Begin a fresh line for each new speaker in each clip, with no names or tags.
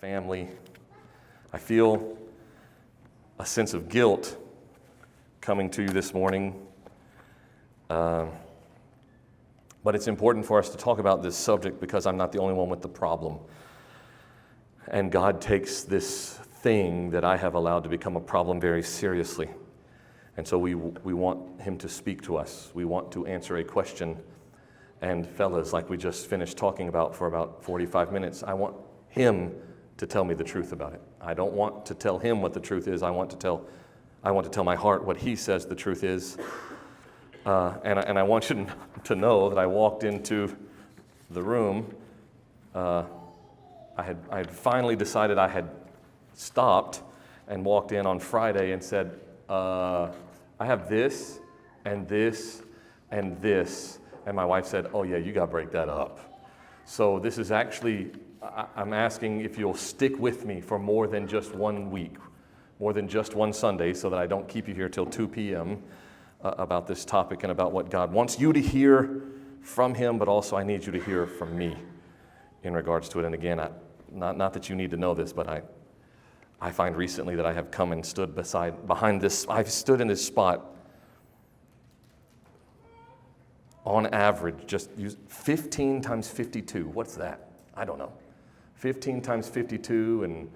family. I feel a sense of guilt coming to you this morning. But it's important for us to talk about this subject because I'm not the only one with the problem. And God takes this thing that I have allowed to become a problem very seriously. And so we want him to speak to us. We want to answer a question. And fellas, like we just finished talking about for about 45 minutes, I want him to tell me the truth about it. I don't want to tell him what the truth is. I want to tell my heart what he says the truth is. And I want you to know that I walked into the room. I had finally decided I had stopped and walked in on Friday and said, I have this and this and this. And my wife said, oh yeah, you got to break that up. So this is actually, I'm asking if you'll stick with me for more than just 1 week, more than just one Sunday, so that I don't keep you here till 2 p.m. About this topic and about what God wants you to hear from him, but also I need you to hear from me in regards to it. And again, not that you need to know this, but I find recently that I have come and stood behind this, I've stood in this spot on average, just use 15 times 52. What's that? I don't know. 15 times 52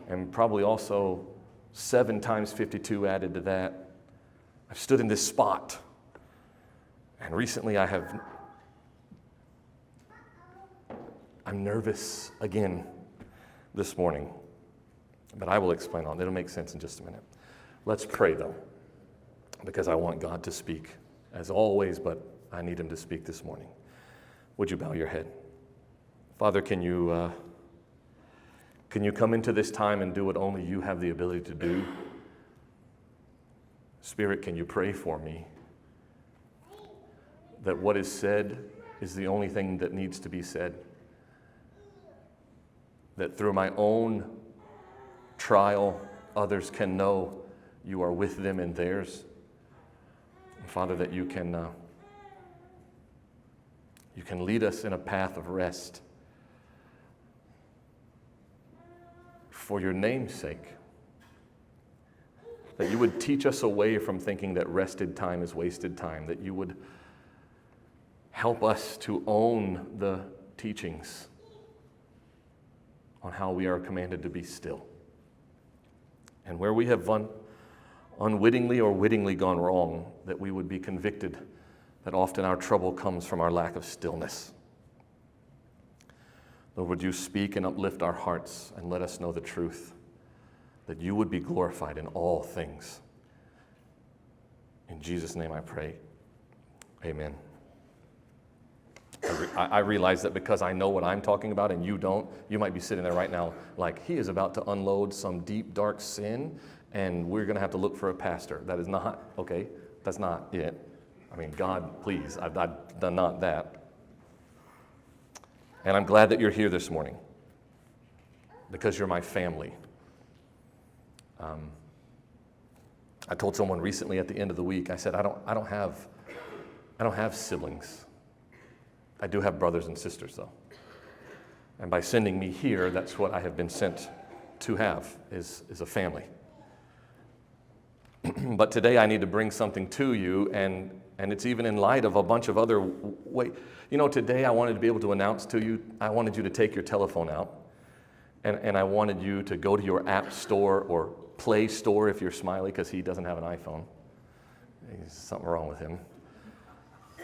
and probably also 7 times 52 added to that. I've stood in this spot. And recently I'm nervous again this morning. But I will explain on. It'll make sense in just a minute. Let's pray though, because I want God to speak as always, but I need him to speak this morning. Would you bow your head? Father, can you come into this time and do what only you have the ability to do? Spirit, can you pray for me that what is said is the only thing that needs to be said? That through my own trial, others can know you are with them in theirs. And Father, that you can lead us in a path of rest for your name's sake. That you would teach us away from thinking that rested time is wasted time. That you would help us to own the teachings on how we are commanded to be still. And where we have unwittingly or wittingly gone wrong, that we would be convicted that often our trouble comes from our lack of stillness. Lord, would you speak and uplift our hearts and let us know the truth, that you would be glorified in all things. In Jesus' name I pray, amen. I realize that because I know what I'm talking about and you don't, you might be sitting there right now like, he is about to unload some deep, dark sin, and we're going to have to look for a pastor. That is not, okay, that's not it. I mean, God, please, I've done not that. And I'm glad that you're here this morning because you're my family. I told someone recently at the end of the week, I said, I don't have siblings. I do have brothers and sisters, though. And by sending me here, that's what I have been sent to have, is a family. But today I need to bring something to you, and it's even in light of a bunch of other ways. You know, today I wanted to be able to announce to you, I wanted you to take your telephone out, and I wanted you to go to your app store or Play Store if you're Smiley, because he doesn't have an iPhone. There's something wrong with him.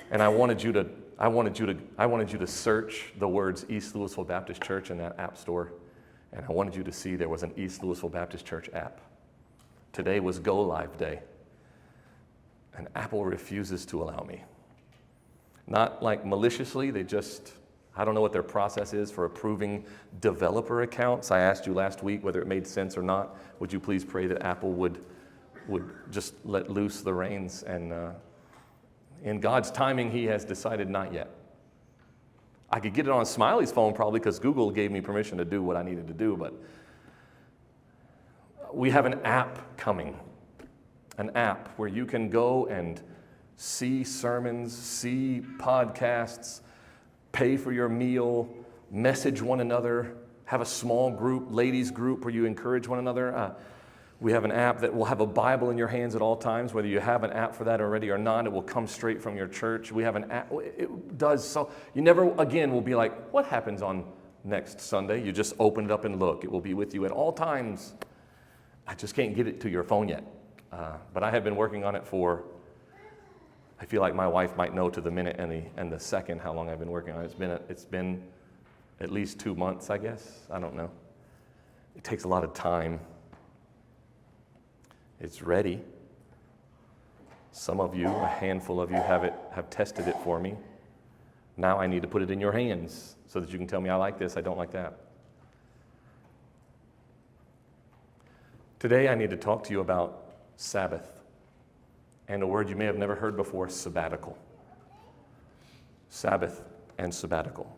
And I wanted you to search the words East Louisville Baptist Church in that app store, and I wanted you to see there was an East Louisville Baptist Church app. Today was Go Live Day, and Apple refuses to allow me. Not like maliciously, I don't know what their process is for approving developer accounts. I asked you last week whether it made sense or not. Would you please pray that Apple would just let loose the reins, and in God's timing, he has decided not yet. I could get it on Smiley's phone probably because Google gave me permission to do what I needed to do, but we have an app coming, an app where you can go and see sermons, see podcasts, pay for your meal, message one another have a small group, ladies group, where you encourage one another. We have an app that will have a Bible in your hands at all times, whether you have an app for that already or not. It will come straight from your church. We have an app. It does so. You never again will be like, what happens on next Sunday? You just open it up and look. It will be with you at all times. I just can't get it to your phone yet. But I have been working on it for, I feel like my wife might know to the minute and the second how long I've been working on it. It's been at least 2 months, I guess. I don't know. It takes a lot of time. It's ready. Some of you, a handful of you, have tested it for me. Now I need to put it in your hands so that you can tell me I like this, I don't like that. Today I need to talk to you about Sabbath and a word you may have never heard before, sabbatical. Sabbath and sabbatical.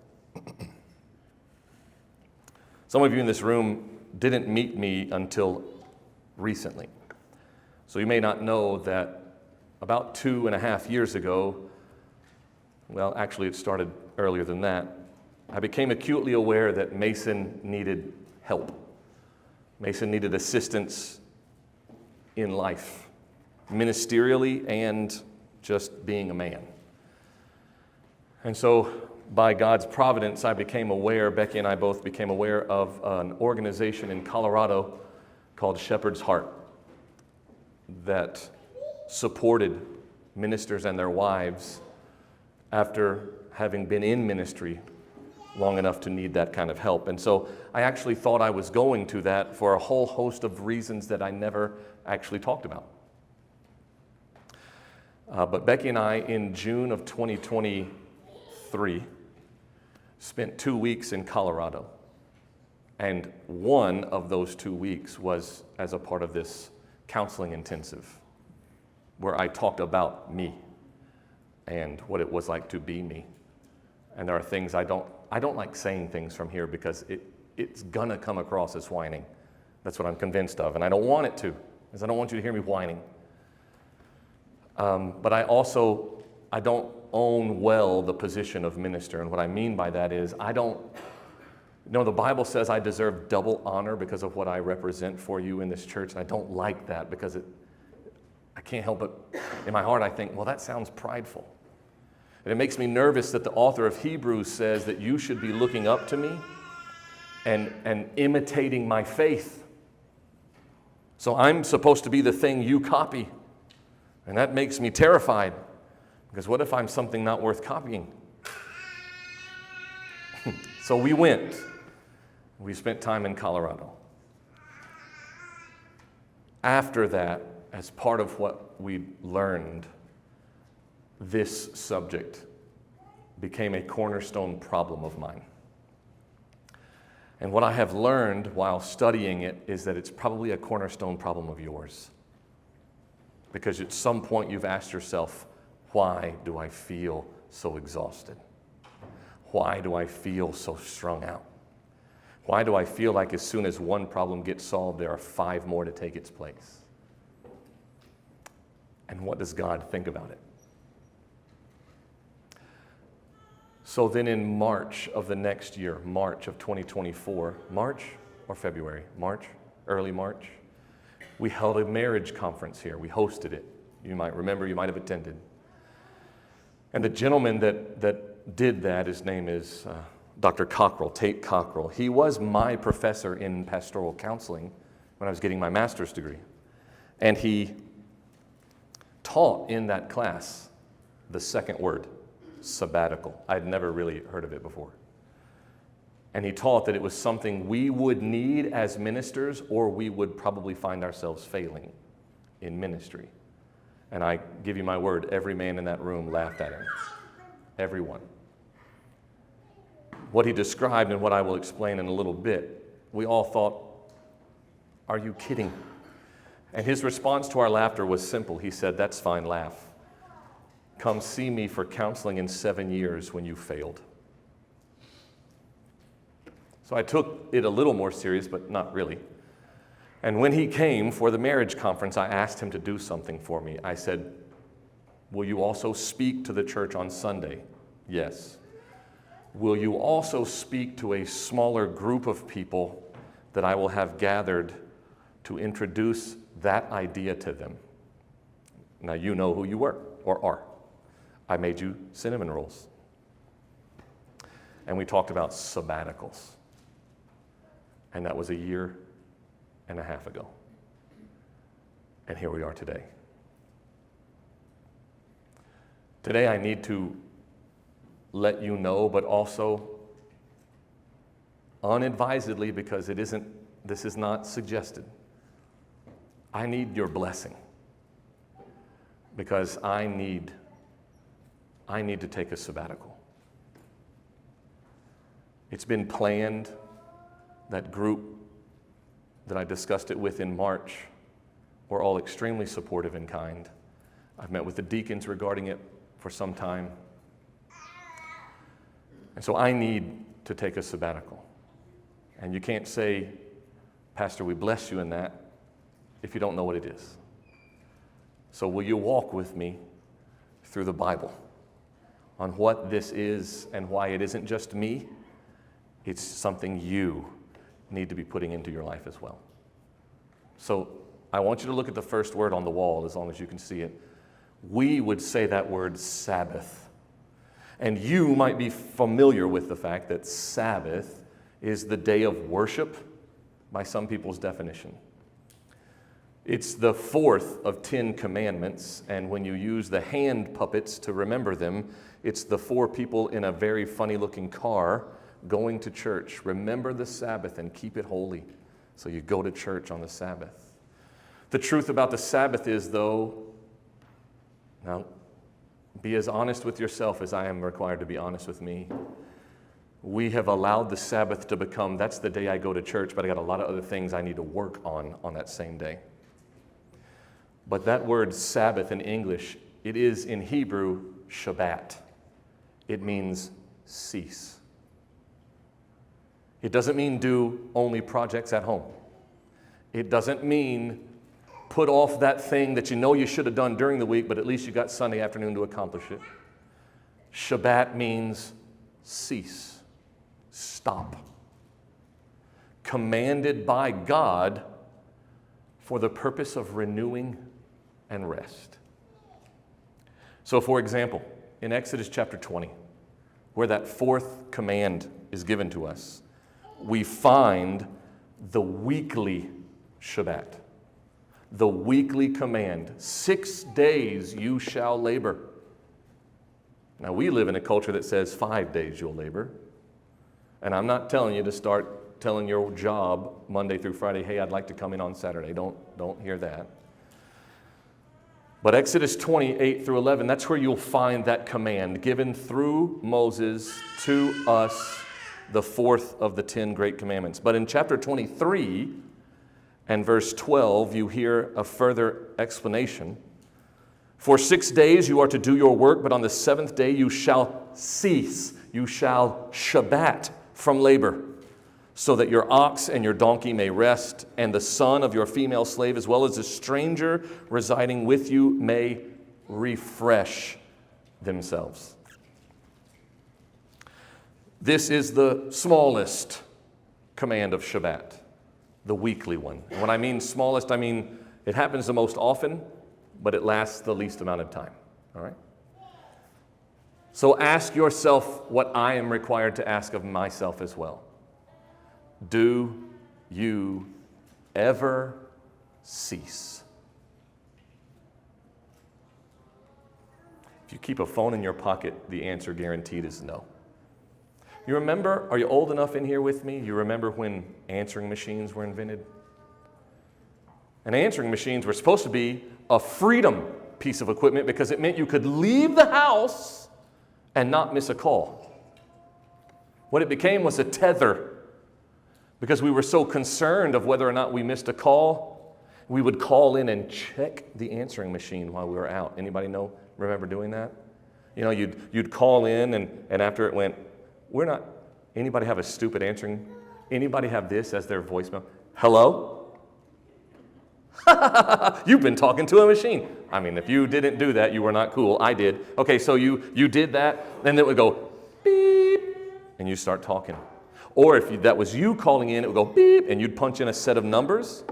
Some of you in this room didn't meet me until recently. So you may not know that about 2.5 years ago, well, actually it started earlier than that, I became acutely aware that Mason needed help. Mason needed assistance in life, ministerially and just being a man. And so by God's providence, I became aware, Becky and I both became aware of an organization in Colorado called Shepherd's Heart that supported ministers and their wives after having been in ministry long enough to need that kind of help. And so I actually thought I was going to that for a whole host of reasons that I never actually talked about. But Becky and I, in June of 2023, spent 2 weeks in Colorado. And one of those 2 weeks was as a part of this counseling intensive, where I talked about me and what it was like to be me. And there are things I don't like saying things from here because it's gonna come across as whining. That's what I'm convinced of, and I don't want it to, because I don't want you to hear me whining. But I don't own well the position of minister, and what I mean by that is the Bible says I deserve double honor because of what I represent for you in this church, and I don't like that because I can't help but, in my heart I think, well, that sounds prideful. And it makes me nervous that the author of Hebrews says that you should be looking up to me and imitating my faith. So I'm supposed to be the thing you copy, and that makes me terrified, because what if I'm something not worth copying? So we went. We spent time in Colorado. After that, as part of what we learned, this subject became a cornerstone problem of mine. And what I have learned while studying it is that it's probably a cornerstone problem of yours. Because at some point you've asked yourself, why do I feel so exhausted? Why do I feel so strung out? Why do I feel like as soon as one problem gets solved, there are 5 more to take its place? And what does God think about it? So then in March of the next year, March of 2024, March or February? March, early March, we held a marriage conference here. We hosted it. You might remember, you might have attended. And the gentleman that did that, his name is Dr. Cockrell, Tate Cockrell. He was my professor in pastoral counseling when I was getting my master's degree. And he taught in that class the second word, sabbatical. I'd never really heard of it before. And he taught that it was something we would need as ministers, or we would probably find ourselves failing in ministry. And I give you my word, every man in that room laughed at him. Everyone. What he described and what I will explain in a little bit, we all thought, are you kidding? And his response to our laughter was simple. He said, that's fine, laugh. Come see me for counseling in 7 years when you failed. So I took it a little more serious, but not really. And when he came for the marriage conference, I asked him to do something for me. I said, will you also speak to the church on Sunday? Yes. will you also speak to a smaller group of people that I will have gathered to introduce that idea to them? Now you know who you were or are. I made you cinnamon rolls. And we talked about sabbaticals. And that was 1.5 years ago. And here we are today. Today I need to let you know, but also unadvisedly, because this is not suggested. I need your blessing, because I need to take a sabbatical. It's been planned. That group that I discussed it with in March were all extremely supportive and kind. I've met with the deacons regarding it for some time. And so I need to take a sabbatical. And you can't say, Pastor, we bless you in that, if you don't know what it is. So will you walk with me through the Bible on what this is and why it isn't just me? It's something you need to be putting into your life as well. So I want you to look at the first word on the wall as long as you can see it. We would say that word Sabbath. And you might be familiar with the fact that Sabbath is the day of worship by some people's definition. It's the 4th of 10 commandments, and when you use the hand puppets to remember them, it's the 4 people in a very funny-looking car going to church. Remember the Sabbath and keep it holy. So you go to church on the Sabbath. The truth about the Sabbath is, though, now, be as honest with yourself as I am required to be honest with me. We have allowed the Sabbath to become, that's the day I go to church, but I got a lot of other things I need to work on that same day. But that word Sabbath in English, it is in Hebrew, Shabbat. It means cease. It doesn't mean do only projects at home. It doesn't mean put off that thing that you know you should have done during the week, but at least you got Sunday afternoon to accomplish it. Shabbat means cease, stop. Commanded by God for the purpose of renewing and rest. So, for example, in Exodus chapter 20, where that 4th command is given to us, we find the weekly Shabbat, the weekly command. 6 days you shall labor. Now, we live in a culture that says 5 days you'll labor. And I'm not telling you to start telling your job Monday through Friday, hey, I'd like to come in on Saturday. Don't hear that. But Exodus 28 through 11, that's where you'll find that command given through Moses to us, the 4th of the 10 great commandments. But in chapter 23 and verse 12, you hear a further explanation. For 6 days you are to do your work, but on the 7th day you shall cease. You shall Shabbat from labor, so that your ox and your donkey may rest, and the son of your female slave, as well as the stranger residing with you, may refresh themselves. This is the smallest command of Shabbat, the weekly one. And when I mean smallest, I mean it happens the most often, but it lasts the least amount of time. All right? So ask yourself what I am required to ask of myself as well. Do you ever cease? If you keep a phone in your pocket, the answer guaranteed is no. You remember, are you old enough in here with me? You remember when answering machines were invented? And answering machines were supposed to be a freedom piece of equipment because it meant you could leave the house and not miss a call. What it became was a tether, because we were so concerned of whether or not we missed a call, we would call in and check the answering machine while we were out. Anybody remember doing that? You know, you'd call in and after it went, we're not, anybody have a stupid answering? Anybody have this as their voicemail? Hello? You've been talking to a machine. I mean, if you didn't do that, you were not cool. I did. Okay, so you did that, then it would go beep, and you start talking. Or if that was you calling in, it would go beep, and you'd punch in a set of numbers,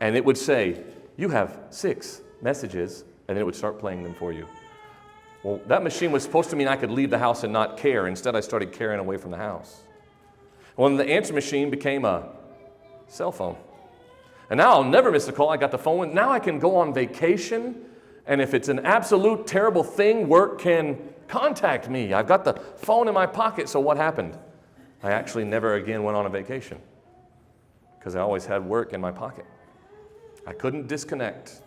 and it would say, you have 6 messages, and then it would start playing them for you. Well, that machine was supposed to mean I could leave the house and not care. Instead, I started carrying away from the house. Well, the answer machine became a cell phone. And now I'll never miss a call. I got the phone. Now I can go on vacation, and if it's an absolute terrible thing, work can contact me. I've got the phone in my pocket, so what happened? I actually never again went on a vacation because I always had work in my pocket. I couldn't disconnect.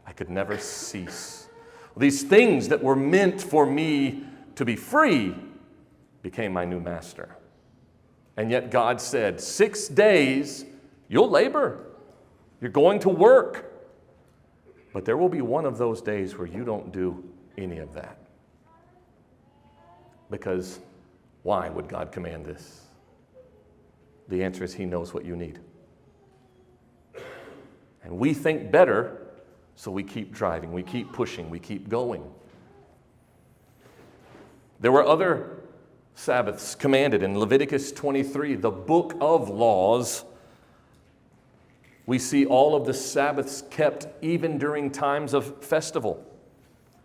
I could never cease. These things that were meant for me to be free became my new master. And yet God said, 6 days, you'll labor. You're going to work. But there will be one of those days where you don't do any of that. Because why would God command this? The answer is He knows what you need. And we think better, so we keep driving, we keep pushing, we keep going. There were other Sabbaths commanded in Leviticus 23, the book of laws. We see all of the Sabbaths kept even during times of festival.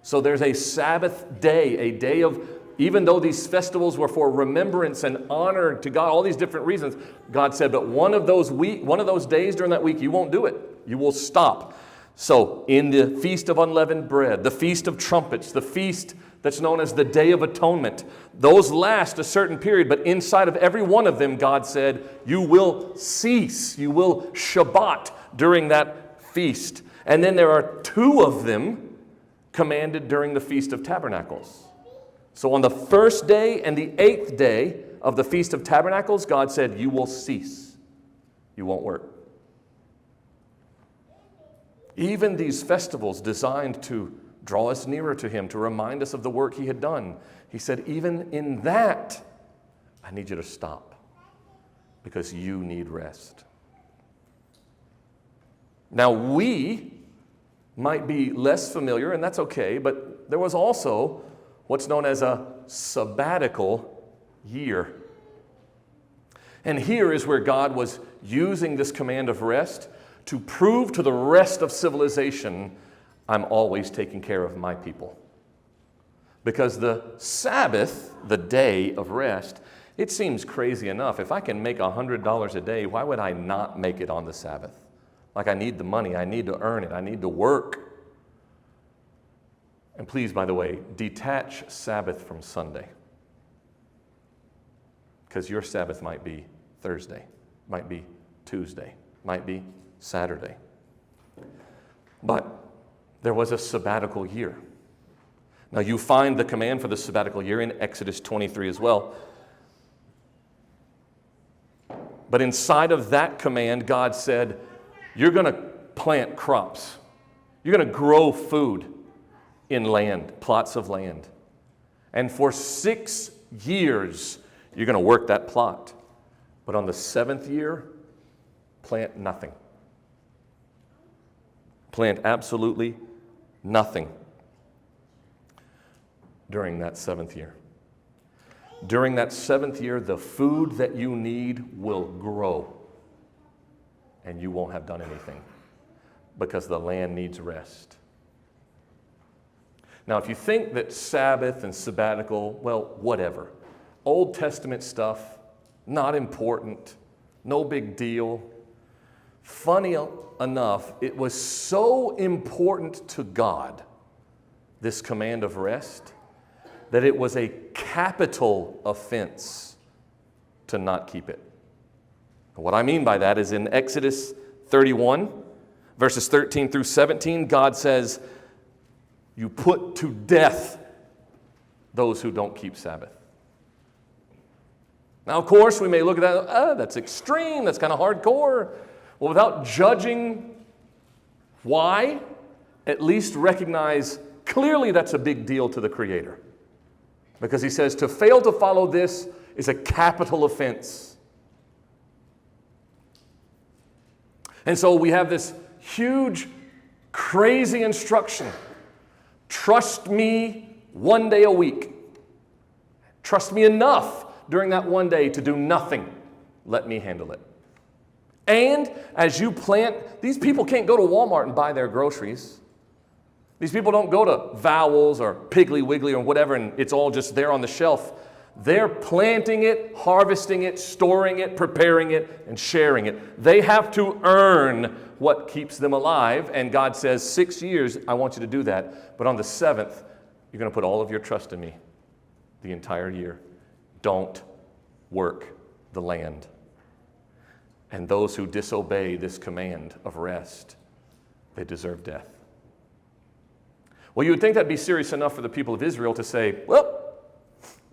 So there's a Sabbath day, a day of, even though these festivals were for remembrance and honor to God, all these different reasons, God said, but one of those days during that week, you won't do it. You will stop. So in the Feast of Unleavened Bread, the Feast of Trumpets, the feast that's known as the Day of Atonement, those last a certain period, but inside of every one of them, God said, you will cease, you will Shabbat during that feast. And then there are 2 of them commanded during the Feast of Tabernacles. So on the first day and the 8th day of the Feast of Tabernacles, God said, you will cease. You won't work. Even these festivals designed to draw us nearer to Him, to remind us of the work He had done. He said, even in that, I need you to stop because you need rest. Now, we might be less familiar, and that's okay, but there was also what's known as a sabbatical year. And here is where God was using this command of rest to prove to the rest of civilization, I'm always taking care of my people. Because the Sabbath, the day of rest, it seems crazy enough. If I can make $100 a day, why would I not make it on the Sabbath? Like I need the money, I need to earn it, I need to work. And please, by the way, detach Sabbath from Sunday. Because your Sabbath might be Thursday, might be Tuesday, might be Saturday. But there was a sabbatical year. Now you find the command for the sabbatical year in Exodus 23 as well. But inside of that command, God said, you're going to plant crops. You're going to grow food in land, plots of land. And for 6 years, you're going to work that plot. But on the 7th year, plant nothing. Plant absolutely nothing during that 7th year. During that 7th year, the food that you need will grow, and you won't have done anything because the land needs rest. Now, if you think that Sabbath and sabbatical, well, whatever. Old Testament stuff, not important, no big deal. Funny enough, it was so important to God, this command of rest, that it was a capital offense to not keep it. What I mean by that is in Exodus 31, verses 13 through 17, God says, you put to death those who don't keep Sabbath. Now, of course, we may look at that, that's extreme, that's kind of hardcore. Well, without judging why, at least recognize clearly that's a big deal to the Creator. Because He says to fail to follow this is a capital offense. And so we have this huge, crazy instruction. Trust me 1 day a week. Trust me enough during that one day to do nothing. Let me handle it. And as you plant, these people can't go to Walmart and buy their groceries. These people don't go to Vowels or Piggly Wiggly or whatever, and it's all just there on the shelf. They're planting it, harvesting it, storing it, preparing it, and sharing it. They have to earn what keeps them alive, and God says, 6 years, I want you to do that. But on the 7th, you're going to put all of your trust in me the entire year. Don't work the land. And those who disobey this command of rest, they deserve death. Well, you would think that'd be serious enough for the people of Israel to say, well,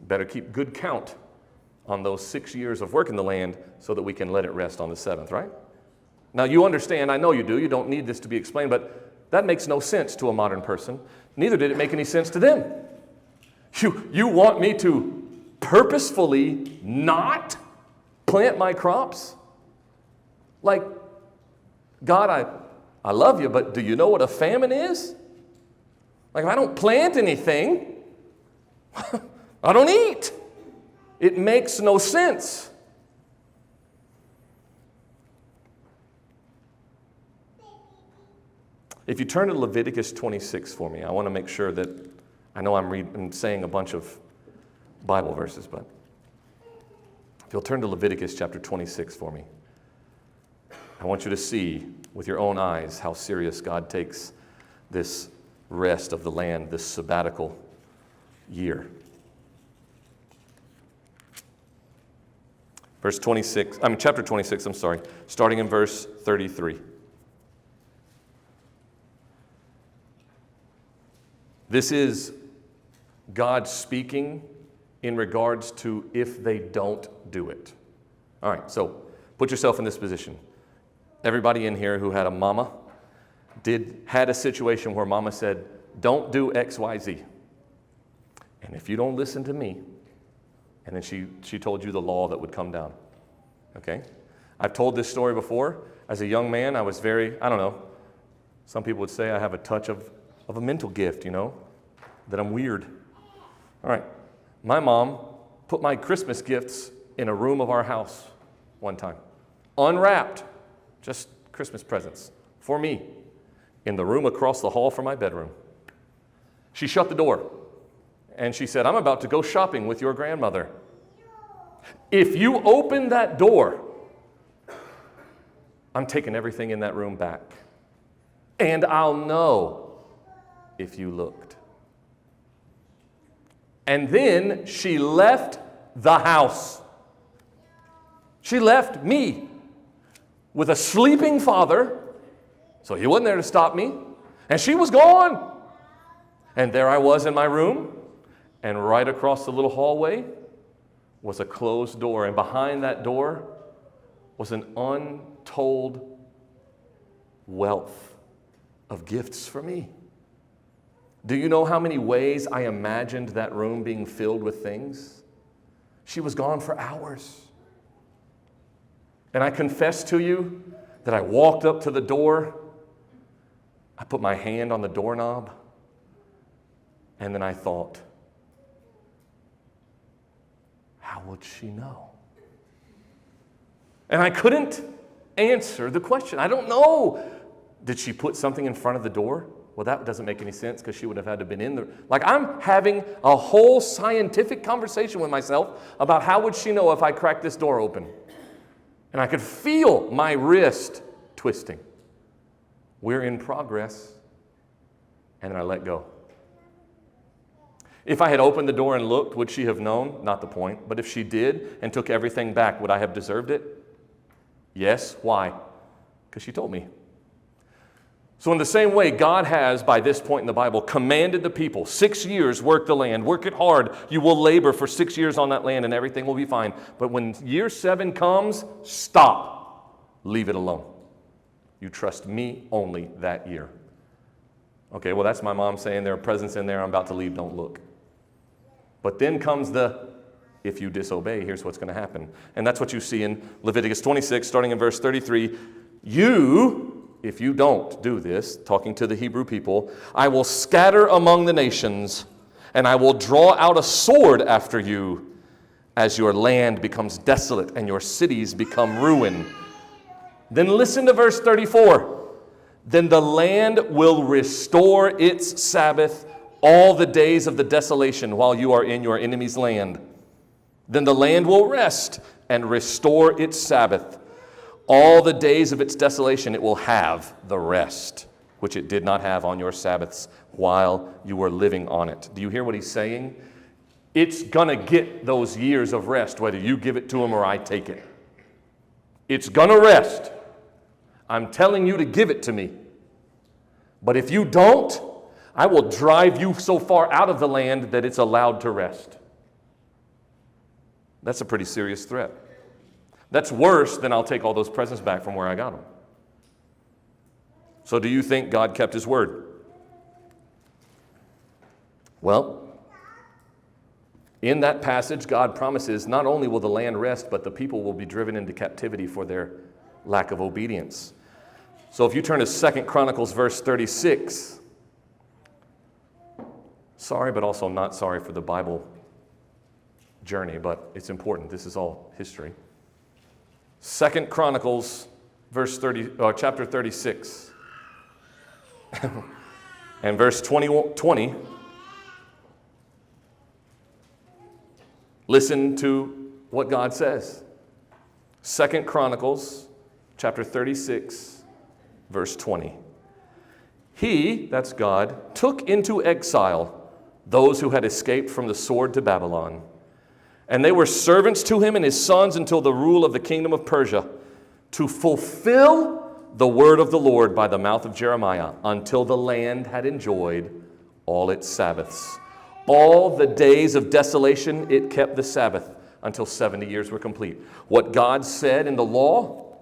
better keep good count on those 6 years of working the land so that we can let it rest on the 7th, right? Now, you understand, I know you do, you don't need this to be explained, but that makes no sense to a modern person. Neither did it make any sense to them. You want me to purposefully not plant my crops? Like, God, I love you, but do you know what a famine is? Like, if I don't plant anything, I don't eat. It makes no sense. If you turn to Leviticus 26 for me, I want to make sure that, I know I'm saying a bunch of Bible verses, but if you'll turn to Leviticus chapter 26 for me, I want you to see with your own eyes how serious God takes this rest of the land, this sabbatical year. Chapter 26, starting in verse 33. This is God speaking in regards to if they don't do it. All right, so put yourself in this position. Everybody in here who had a mama had a situation where mama said, don't do X, Y, Z. And if you don't listen to me, and then she told you the law that would come down. Okay? I've told this story before. As a young man, I was some people would say I have a touch of a mental gift, that I'm weird. All right. My mom put my Christmas gifts in a room of our house one time. Unwrapped. Just Christmas presents for me in the room across the hall from my bedroom. She shut the door and she said, I'm about to go shopping with your grandmother. If you open that door, I'm taking everything in that room back. And I'll know if you looked. And then she left the house. She left me with a sleeping father, so he wasn't there to stop me, and she was gone. And there I was in my room, and right across the little hallway was a closed door, and behind that door was an untold wealth of gifts for me. Do you know how many ways I imagined that room being filled with things? She was gone for hours. And I confess to you that I walked up to the door, I put my hand on the doorknob, and then I thought, how would she know? And I couldn't answer the question. I don't know. Did she put something in front of the door? Well, that doesn't make any sense because she would have had to have been in there. Like, I'm having a whole scientific conversation with myself about how would she know if I cracked this door open. And I could feel my wrist twisting. We're in progress. And then I let go. If I had opened the door and looked, would she have known? Not the point. But if she did and took everything back, would I have deserved it? Yes. Why? Because she told me. So in the same way, God has, by this point in the Bible, commanded the people, 6 years, work the land, work it hard. You will labor for 6 years on that land and everything will be fine. But when year 7 comes, stop. Leave it alone. You trust me only that year. Okay, well, that's my mom saying there are presents in there. I'm about to leave. Don't look. But then comes if you disobey, here's what's going to happen. And that's what you see in Leviticus 26, starting in verse 33. If you don't do this, talking to the Hebrew people, I will scatter among the nations, and I will draw out a sword after you, as your land becomes desolate and your cities become ruin. Then listen to verse 34. Then the land will restore its Sabbath all the days of the desolation while you are in your enemy's land. Then the land will rest and restore its Sabbath. All the days of its desolation it will have the rest, which it did not have on your Sabbaths while you were living on it. Do you hear what he's saying? It's going to get those years of rest, whether you give it to him or I take it. It's going to rest. I'm telling you to give it to me. But if you don't, I will drive you so far out of the land that it's allowed to rest. That's a pretty serious threat. That's worse than I'll take all those presents back from where I got them. So do you think God kept his word? Well, in that passage, God promises not only will the land rest, but the people will be driven into captivity for their lack of obedience. So if you turn to 2 Chronicles verse 36, sorry, but also not sorry for the Bible journey, but it's important. This is all history. 2 Chronicles chapter 36 and verse 20. Listen to what God says. 2 Chronicles chapter 36, verse 20. He, that's God, took into exile those who had escaped from the sword to Babylon. And they were servants to him and his sons until the rule of the kingdom of Persia, to fulfill the word of the Lord by the mouth of Jeremiah, until the land had enjoyed all its Sabbaths. All the days of desolation, it kept the Sabbath until 70 years were complete. What God said in the law,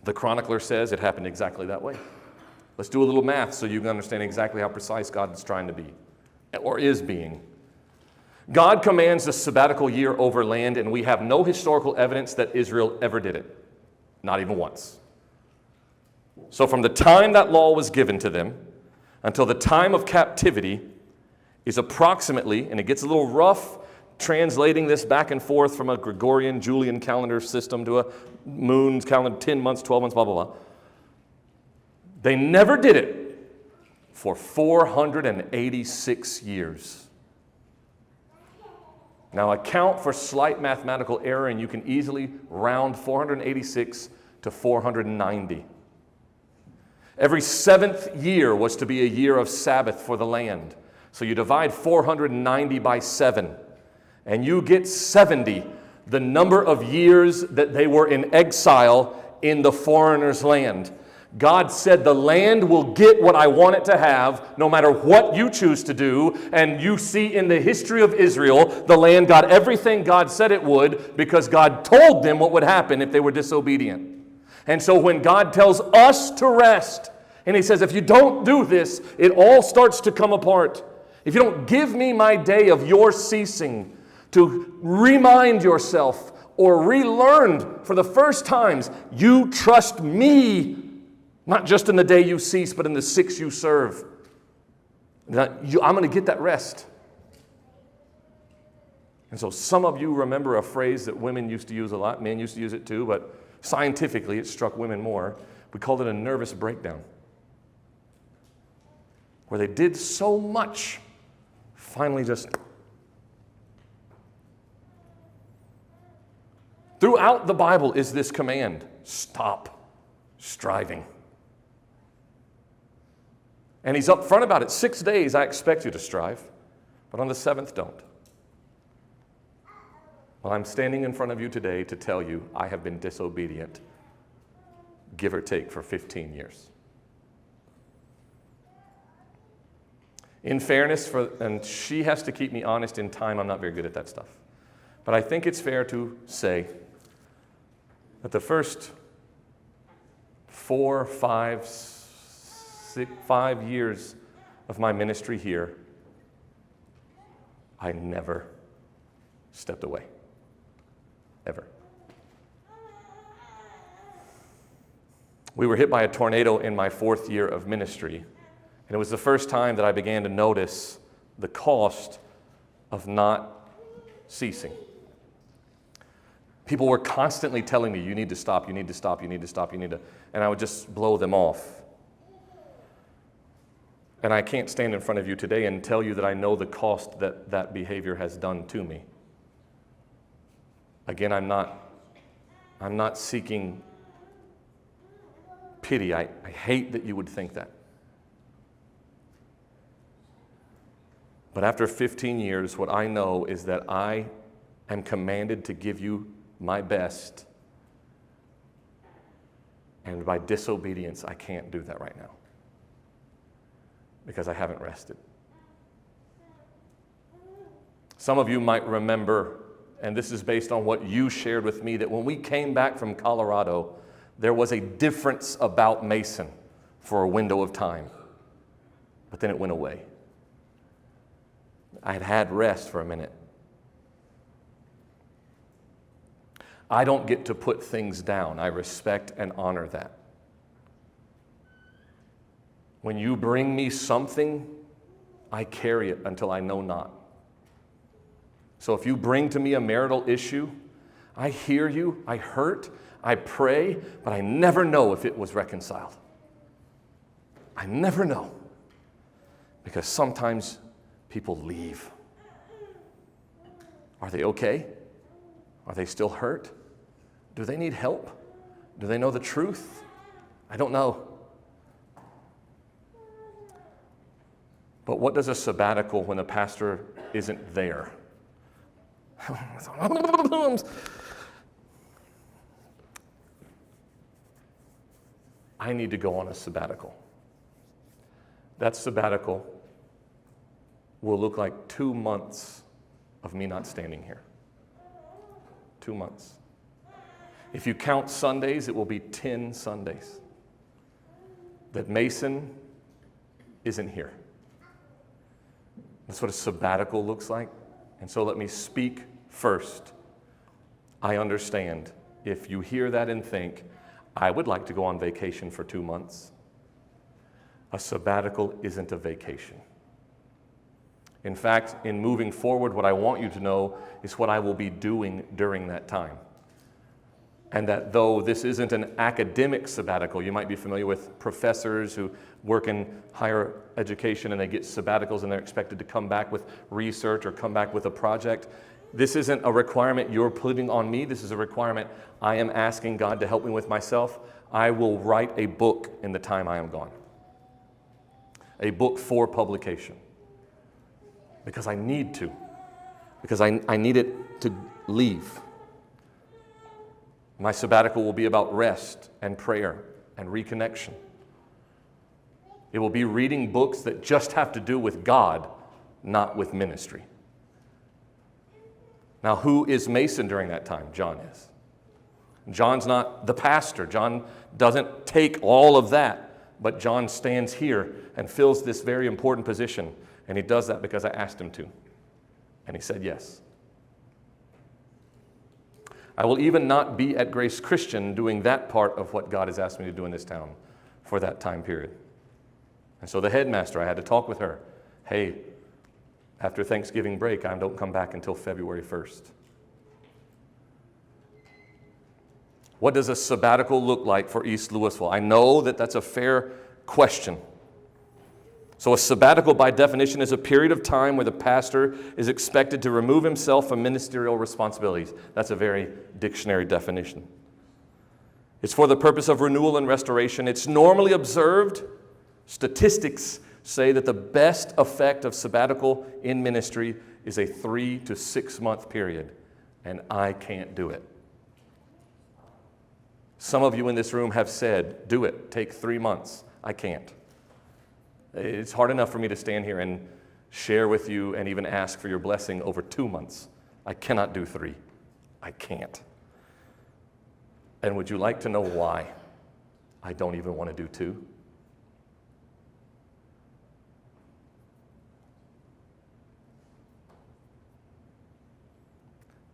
the chronicler says it happened exactly that way. Let's do a little math so you can understand exactly how precise God is trying to be, or is being. God commands a sabbatical year over land, and we have no historical evidence that Israel ever did it. Not even once. So from the time that law was given to them until the time of captivity is approximately, and it gets a little rough translating this back and forth from a Gregorian, Julian calendar system to a moon calendar, 10 months, 12 months, blah, blah, blah. They never did it for 486 years. Now account for slight mathematical error, and you can easily round 486 to 490. Every seventh year was to be a year of Sabbath for the land. So you divide 490 by 7, and you get 70, the number of years that they were in exile in the foreigner's land. God said the land will get what I want it to have no matter what you choose to do. And you see in the history of Israel, the land got everything God said it would because God told them what would happen if they were disobedient. And so when God tells us to rest, and he says, if you don't do this, it all starts to come apart. If you don't give me my day of your ceasing to remind yourself or relearn for the first times, you trust me, not just in the day you cease, but in the 6 you serve. I'm going to get that rest. And so some of you remember a phrase that women used to use a lot. Men used to use it too, but scientifically it struck women more. We called it a nervous breakdown, where they did so much, finally just... Throughout the Bible is this command: stop striving. And he's up front about it. 6 days I expect you to strive, but on the 7th don't. Well, I'm standing in front of you today to tell you I have been disobedient, give or take, for 15 years. In fairness, and she has to keep me honest in time, I'm not very good at that stuff. But I think it's fair to say that the first 4, 5, 5 years of my ministry here, I never stepped away. Ever. We were hit by a tornado in my 4th year of ministry, and it was the first time that I began to notice the cost of not ceasing. People were constantly telling me, you need to stop, you need to stop, you need to stop, you need to, and I would just blow them off. And I can't stand in front of you today and tell you that I know the cost that that behavior has done to me. Again, I'm not seeking pity. I hate that you would think that. But after 15 years, what I know is that I am commanded to give you my best. And by disobedience, I can't do that right now. Because I haven't rested. Some of you might remember, and this is based on what you shared with me, that when we came back from Colorado, there was a difference about Mason for a window of time. But then it went away. I had had rest for a minute. I don't get to put things down. I respect and honor that. When you bring me something, I carry it until I know not. So if you bring to me a marital issue, I hear you, I hurt, I pray, but I never know if it was reconciled. I never know. Because sometimes people leave. Are they okay? Are they still hurt? Do they need help? Do they know the truth? I don't know. But what does a sabbatical when a pastor isn't there? I need to go on a sabbatical. That sabbatical will look like 2 months of me not standing here. 2 months. If you count Sundays, it will be 10 Sundays that Mason isn't here. That's what a sabbatical looks like. And so let me speak first. I understand if you hear that and think, I would like to go on vacation for 2 months. A sabbatical isn't a vacation. In fact, in moving forward, what I want you to know is what I will be doing during that time. And that though this isn't an academic sabbatical, you might be familiar with professors who work in higher education and they get sabbaticals and they're expected to come back with research or come back with a project. This isn't a requirement you're putting on me. This is a requirement I am asking God to help me with myself. I will write a book in the time I am gone. A book for publication. Because I need to. Because I need it to leave. My sabbatical will be about rest and prayer and reconnection. It will be reading books that just have to do with God, not with ministry. Now, who is Mason during that time? John is. John's not the pastor. John doesn't take all of that, but John stands here and fills this very important position, and he does that because I asked him to, and he said yes. I will even not be at Grace Christian doing that part of what God has asked me to do in this town for that time period. And so the headmaster, I had to talk with her. Hey, after Thanksgiving break, I don't come back until February 1st. What does a sabbatical look like for East Louisville? I know that that's a fair question. So a sabbatical, by definition, is a period of time where the pastor is expected to remove himself from ministerial responsibilities. That's a very dictionary definition. It's for the purpose of renewal and restoration. It's normally observed. Statistics say that the best effect of sabbatical in ministry is a 3 to 6 month period, and I can't do it. Some of you in this room have said, do it, take 3 months. I can't. It's hard enough for me to stand here and share with you and even ask for your blessing over 2 months. I cannot do 3. I can't. And would you like to know why I don't even want to do 2?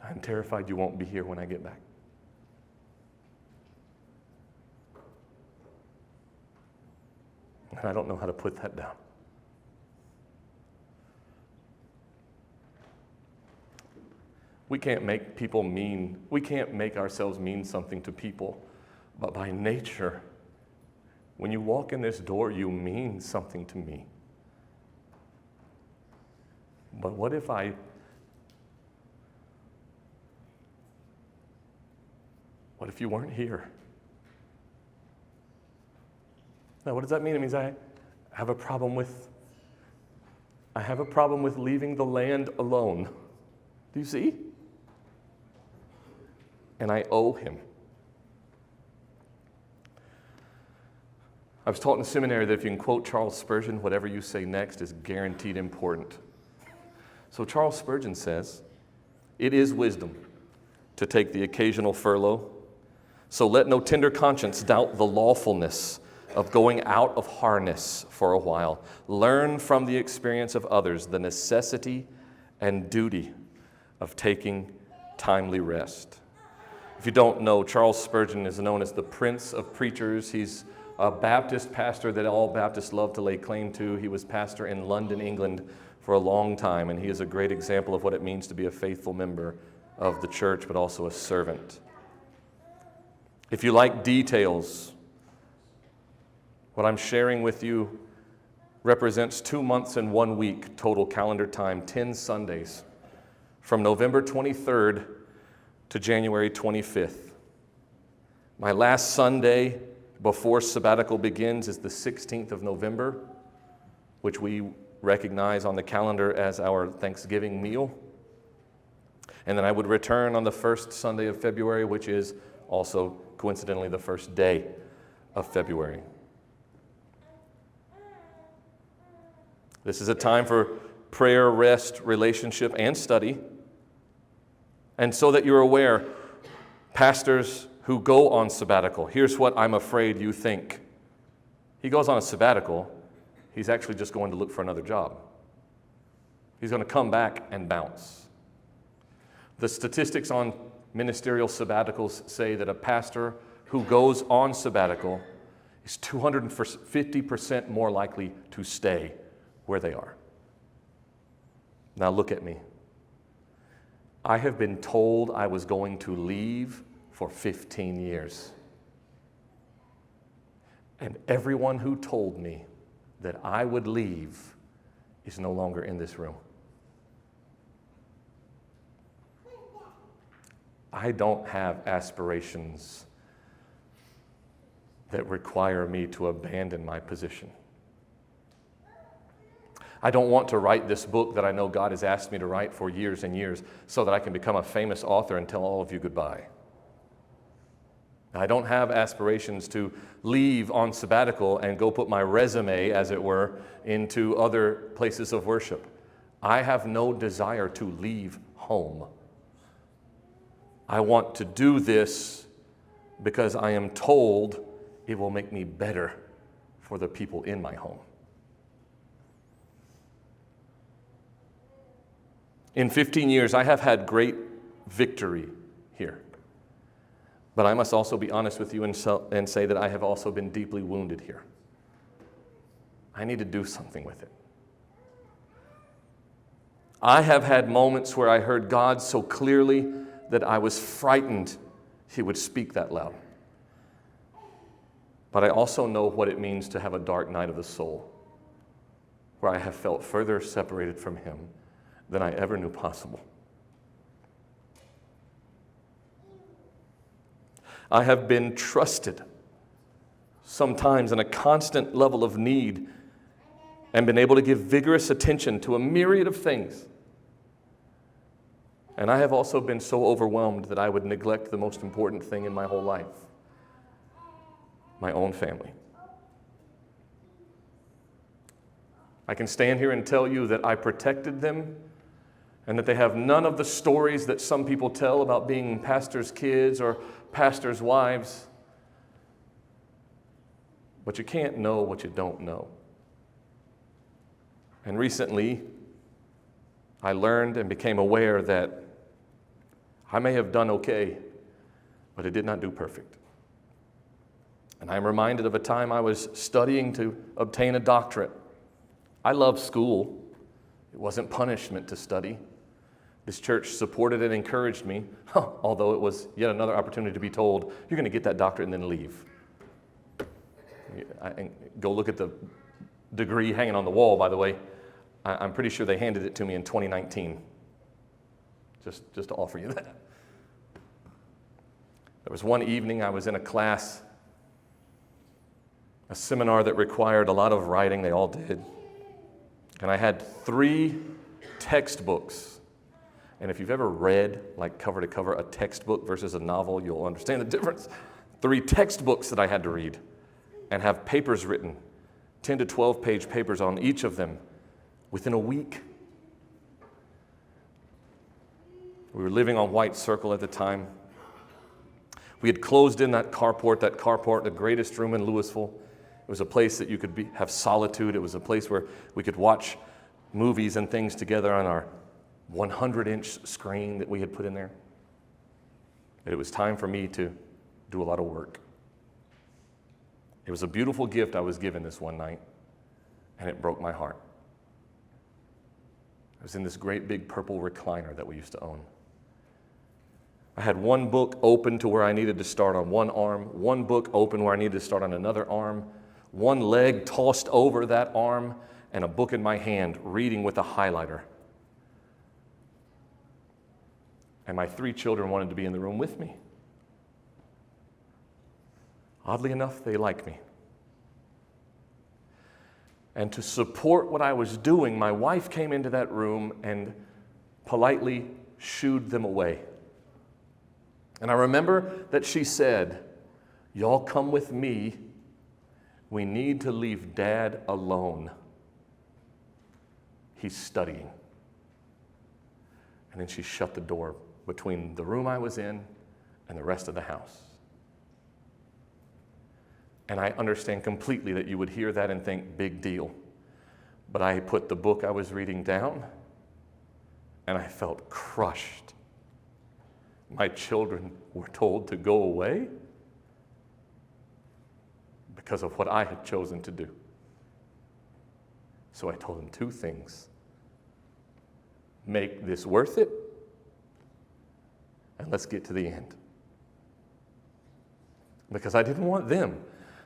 I'm terrified you won't be here when I get back. And I don't know how to put that down. We can't make people mean, we can't make ourselves mean something to people, but by nature, when you walk in this door, you mean something to me. But what if you weren't here? Now, what does that mean? It means I have a problem with leaving the land alone. Do you see? And I owe him. I was taught in seminary that if you can quote Charles Spurgeon, whatever you say next is guaranteed important. So Charles Spurgeon says, "It is wisdom to take the occasional furlough, so let no tender conscience doubt the lawfulness of going out of harness for a while. Learn from the experience of others the necessity and duty of taking timely rest." If you don't know, Charles Spurgeon is known as the Prince of Preachers. He's a Baptist pastor that all Baptists love to lay claim to. He was pastor in London, England for a long time, and he is a great example of what it means to be a faithful member of the church, but also a servant. If you like details, what I'm sharing with you represents 2 months and 1 week total calendar time, 10 Sundays, from November 23rd to January 25th. My last Sunday before sabbatical begins is the 16th of November, which we recognize on the calendar as our Thanksgiving meal. And then I would return on the first Sunday of February, which is also coincidentally the first day of February. This is a time for prayer, rest, relationship, and study. And so that you're aware, pastors who go on sabbatical, here's what I'm afraid you think. He goes on a sabbatical, he's actually just going to look for another job. He's going to come back and bounce. The statistics on ministerial sabbaticals say that a pastor who goes on sabbatical is 250% more likely to stay where they are. Now look at me. I have been told I was going to leave for 15 years. And everyone who told me that I would leave is no longer in this room. I don't have aspirations that require me to abandon my position. I don't want to write this book that I know God has asked me to write for years and years so that I can become a famous author and tell all of you goodbye. I don't have aspirations to leave on sabbatical and go put my resume, as it were, into other places of worship. I have no desire to leave home. I want to do this because I am told it will make me better for the people in my home. In 15 years, I have had great victory here. But I must also be honest with you and say that I have also been deeply wounded here. I need to do something with it. I have had moments where I heard God so clearly that I was frightened He would speak that loud. But I also know what it means to have a dark night of the soul, where I have felt further separated from Him than I ever knew possible. I have been trusted, sometimes in a constant level of need, and been able to give vigorous attention to a myriad of things. And I have also been so overwhelmed that I would neglect the most important thing in my whole life, my own family. I can stand here and tell you that I protected them and that they have none of the stories that some people tell about being pastors' kids or pastors' wives. But you can't know what you don't know. And recently, I learned and became aware that I may have done okay, but I did not do perfect. And I'm reminded of a time I was studying to obtain a doctorate. I loved school. It wasn't punishment to study. This church supported and encouraged me, although it was yet another opportunity to be told, you're going to get that doctorate and then leave. Go look at the degree hanging on the wall, by the way. I'm pretty sure they handed it to me in 2019. Just to offer you that. There was one evening I was in a class, a seminar that required a lot of writing. They all did. And I had 3 textbooks. And if you've ever read, like cover to cover, a textbook versus a novel, you'll understand the difference. 3 textbooks that I had to read and have papers written, 10 to 12 page papers on each of them within a week. We were living on White Circle at the time. We had closed in that carport, the greatest room in Louisville. It was a place that you could have solitude. It was a place where we could watch movies and things together on our 100-inch screen that we had put in there. It was time for me to do a lot of work. It was a beautiful gift I was given this one night, and it broke my heart. I was in this great big purple recliner that we used to own. I had one book open to where I needed to start on one arm, one book open where I needed to start on another arm, one leg tossed over that arm, and a book in my hand, reading with a highlighter. And my 3 children wanted to be in the room with me. Oddly enough, they like me. And to support what I was doing, my wife came into that room and politely shooed them away. And I remember that she said, "Y'all come with me. We need to leave Dad alone. He's studying." And then she shut the door between the room I was in and the rest of the house. And I understand completely that you would hear that and think, big deal. But I put the book I was reading down, and I felt crushed. My children were told to go away because of what I had chosen to do. So I told them 2 things. Make this worth it, and let's get to the end. Because I didn't want them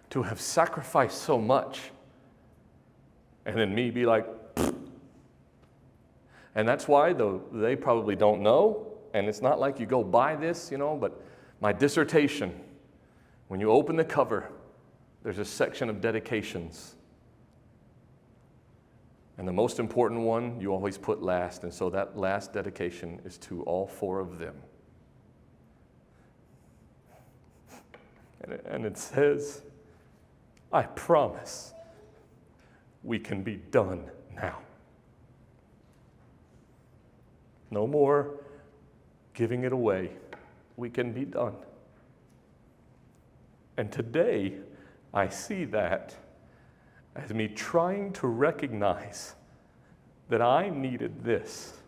to have sacrificed so much and then me be like, pfft. And that's why, though they probably don't know, and it's not like you go buy this, but my dissertation, when you open the cover, there's a section of dedications. And the most important one you always put last, and so that last dedication is to all 4 of them. And it says, "I promise we can be done now. No more giving it away. We can be done." And today, I see that as me trying to recognize that I needed this.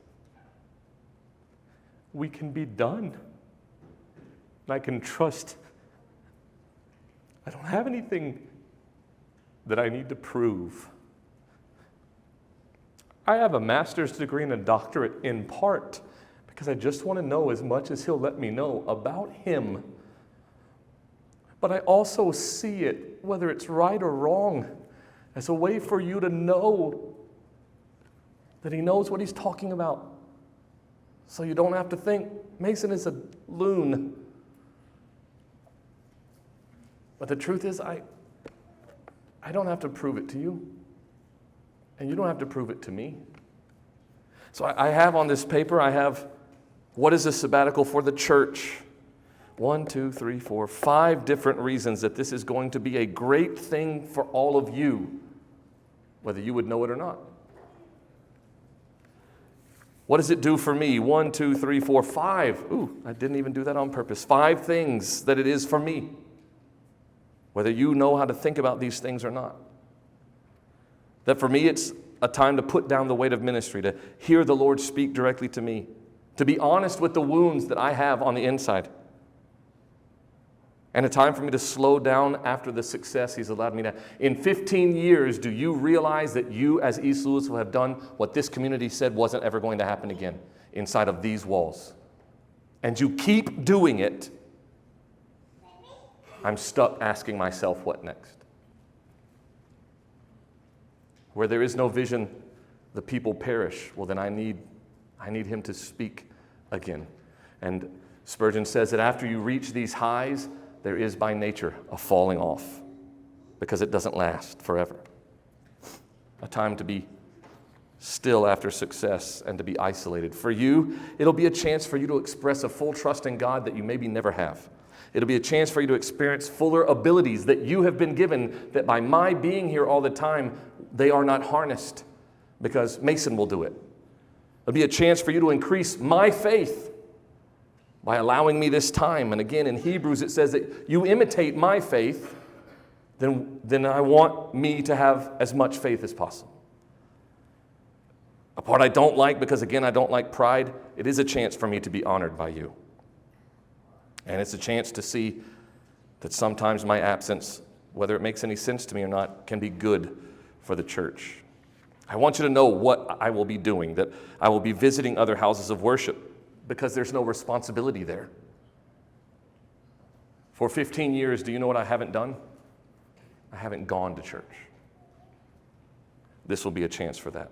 We can be done. And I can trust. I don't have anything that I need to prove. I have a master's degree and a doctorate in part because I just want to know as much as he'll let me know about him. But I also see it, whether it's right or wrong, as a way for you to know that he knows what he's talking about. So you don't have to think Mason is a loon. But the truth is, I don't have to prove it to you. And you don't have to prove it to me. So I have on this paper, I have, what is a sabbatical for the church? 1, 2, 3, 4, 5 different reasons that this is going to be a great thing for all of you, whether you would know it or not. What does it do for me? 1, 2, 3, 4, 5. Ooh, I didn't even do that on purpose. 5 things that it is for me, whether you know how to think about these things or not. That for me, it's a time to put down the weight of ministry, to hear the Lord speak directly to me, to be honest with the wounds that I have on the inside, and a time for me to slow down after the success He's allowed me to. In 15 years, do you realize that you as East Louisville have done what this community said wasn't ever going to happen again? inside of these walls, and you keep doing it, I'm stuck asking myself, what next? Where there is no vision, the people perish. Well, then I need him to speak again. And Spurgeon says that after you reach these highs, there is by nature a falling off, because it doesn't last forever. A time to be still after success and to be isolated. For you, it'll be a chance for you to express a full trust in God that you maybe never have. It'll be a chance for you to experience fuller abilities that you have been given, that by my being here all the time, they are not harnessed, because Mason will do it. It'll be a chance for you to increase my faith by allowing me this time. And again, in Hebrews, it says that you imitate my faith, then I want me to have as much faith as possible. A part I don't like, because again, I don't like pride, it is a chance for me to be honored by you. And it's a chance to see that sometimes my absence, whether it makes any sense to me or not, can be good for the church. I want you to know what I will be doing, that I will be visiting other houses of worship, because there's no responsibility there. For 15 years, do you know what I haven't done? I haven't gone to church. This will be a chance for that.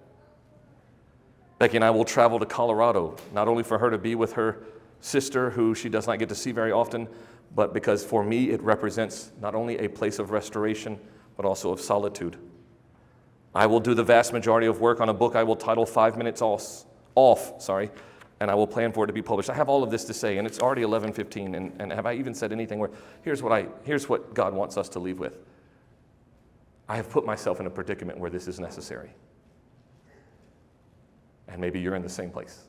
Becky and I will travel to Colorado, not only for her to be with her sister, who she does not get to see very often, but because for me it represents not only a place of restoration, but also of solitude. I will do the vast majority of work on a book I will title 5 Minutes Off, and I will plan for it to be published. I have all of this to say, and it's already 11:15, and have I even said anything where, here's what God wants us to leave with. I have put myself in a predicament where this is necessary. And maybe you're in the same place,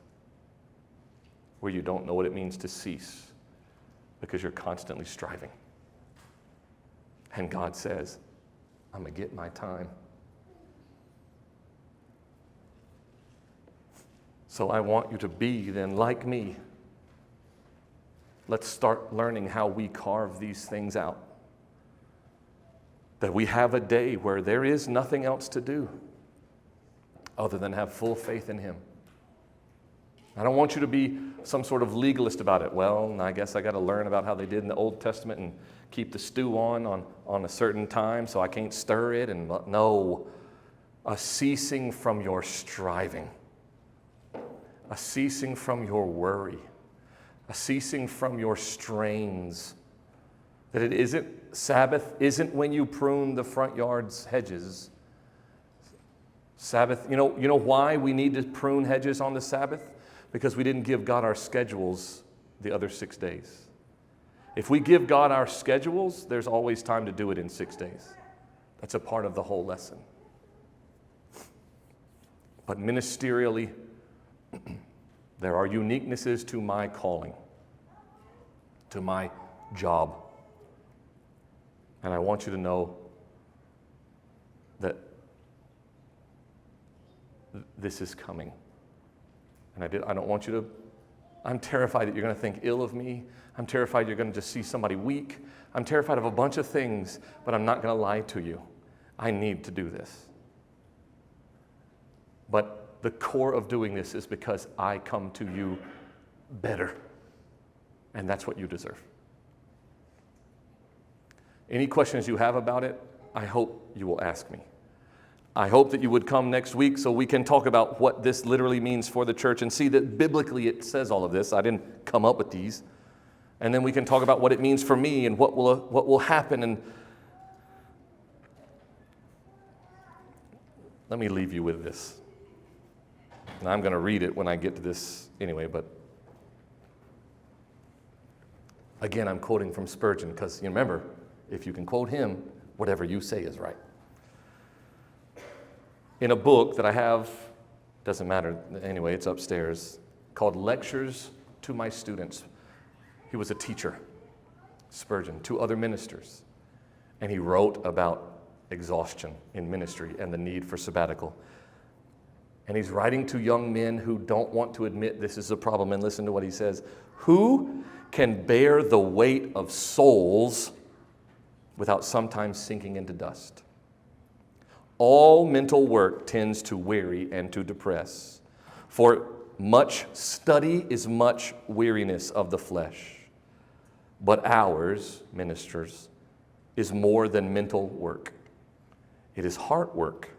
where you don't know what it means to cease because you're constantly striving. And God says, I'm going to get my time. So I want you to be then like me. Let's start learning how we carve these things out. That we have a day where there is nothing else to do other than have full faith in Him. I don't want you to be some sort of legalist about it. Well, I guess I got to learn about how they did in the Old Testament and keep the stew on a certain time so I can't stir it. And no, a ceasing from your striving, a ceasing from your worry, a ceasing from your strains. That it isn't, Sabbath isn't when you prune the front yard's hedges. Sabbath, you know why we need to prune hedges on the Sabbath? Because we didn't give God our schedules the other 6 days. If we give God our schedules, there's always time to do it in 6 days. That's a part of the whole lesson. But ministerially, there are uniquenesses to my calling, to my job. And I want you to know that this is coming. And I don't want you to, I'm terrified that you're going to think ill of me. I'm terrified you're going to just see somebody weak. I'm terrified of a bunch of things, but I'm not going to lie to you. I need to do this. But the core of doing this is because I come to you better. And that's what you deserve. Any questions you have about it, I hope you will ask me. I hope that you would come next week so we can talk about what this literally means for the church and see that biblically it says all of this. I didn't come up with these. And then we can talk about what it means for me and what will happen. And let me leave you with this. And I'm going to read it when I get to this anyway, but again, I'm quoting from Spurgeon because you remember, if you can quote him, whatever you say is right. In a book that I have, doesn't matter, anyway, it's upstairs, called Lectures to My Students. He was a teacher, Spurgeon, 2 other ministers. And he wrote about exhaustion in ministry and the need for sabbatical. And he's writing to young men who don't want to admit this is a problem. And listen to what he says. Who can bear the weight of souls without sometimes sinking into dust? All mental work tends to weary and to depress. For Much study is much weariness of the flesh, but ours, ministers, is more than mental work. It is heart work.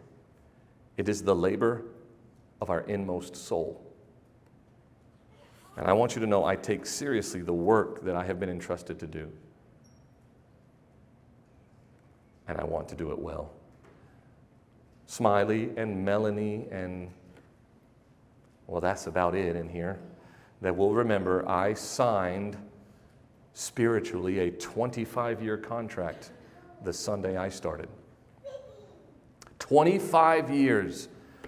It is the labor of our inmost soul. And I want you to know I take seriously the work that I have been entrusted to do. And I want to do it well. Smiley and Melanie and, well, that's about it in here, that will remember I signed spiritually a 25-year contract the Sunday I started. 25 years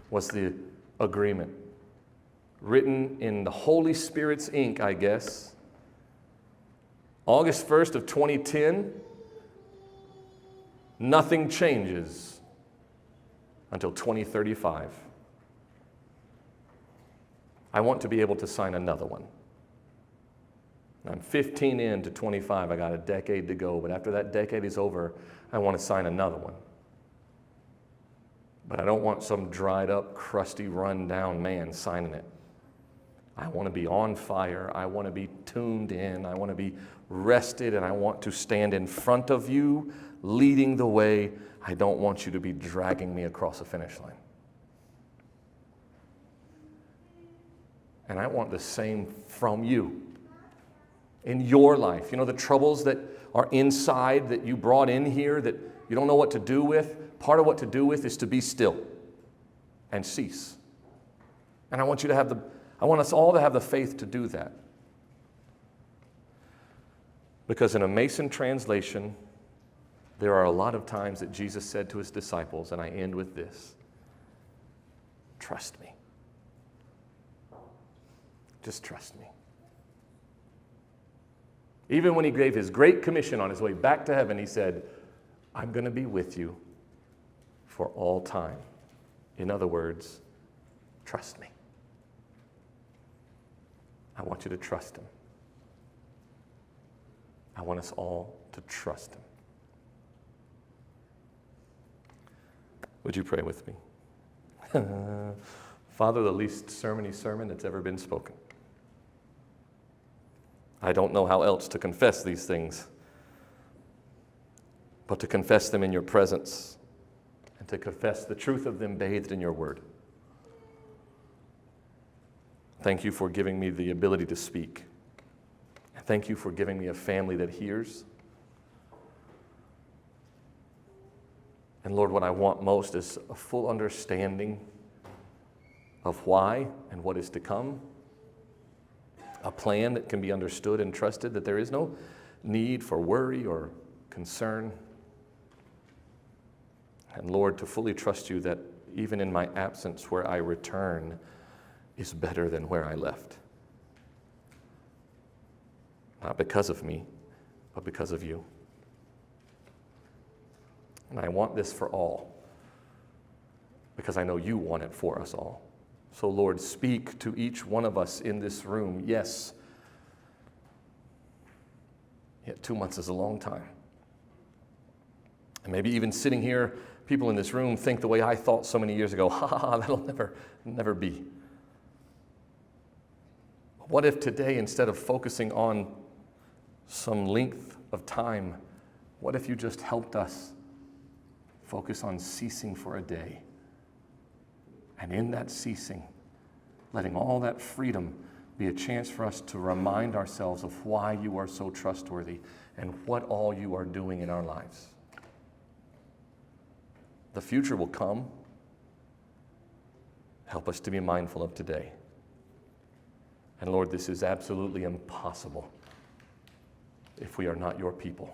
was the agreement. Written in the Holy Spirit's ink, I guess. August 1st of 2010, nothing changes until 2035. I want to be able to sign another one. I'm 15 into 25. I got a decade to go, but after that decade is over, I want to sign another one. But I don't want some dried up, crusty, run-down man signing it. I want to be on fire. I want to be tuned in. I want to be rested, and I want to stand in front of you, leading the way. I don't want you to be dragging me across the finish line. And I want the same from you. In your life, you know, the troubles that are inside that you brought in here that you don't know what to do with, part of what to do with is to be still and cease. And I want us all to have the faith to do that. Because in a Mason translation, there are a lot of times that Jesus said to his disciples, and I end with this, trust me. Just trust me. Even when he gave his great commission on his way back to heaven, he said, I'm going to be with you for all time. In other words, trust me. I want you to trust him. I want us all to trust him. Would you pray with me? Father, the least sermon-y sermon that's ever been spoken. I don't know how else to confess these things, but to confess them in your presence and to confess the truth of them bathed in your word. Thank you for giving me the ability to speak. Thank you for giving me a family that hears. And Lord, what I want most is a full understanding of why and what is to come. A plan that can be understood and trusted, that there is no need for worry or concern. And Lord, to fully trust you that even in my absence, where I return is better than where I left. Not because of me, but because of you. And I want this for all, because I know you want it for us all. So Lord, speak to each one of us in this room. Yes, yet 2 months is a long time. And maybe even sitting here, people in this room think the way I thought so many years ago, that'll never be. What if today, instead of focusing on some length of time, what if you just helped us focus on ceasing for a day? And in that ceasing, letting all that freedom be a chance for us to remind ourselves of why you are so trustworthy and what all you are doing in our lives. The future will come. Help us to be mindful of today. And Lord, this is absolutely impossible if we are not your people.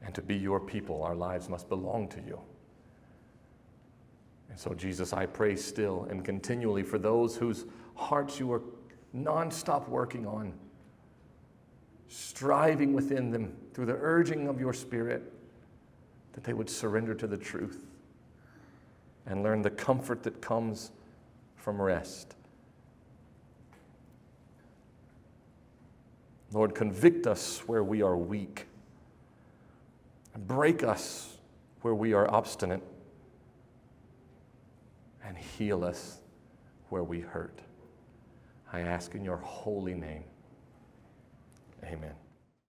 And to be your people, our lives must belong to you. And so, Jesus, I pray still and continually for those whose hearts you are nonstop working on, striving within them through the urging of your Spirit, that they would surrender to the truth and learn the comfort that comes from rest. Lord, convict us where we are weak. Break us where we are obstinate. And heal us where we hurt. I ask in your holy name. Amen.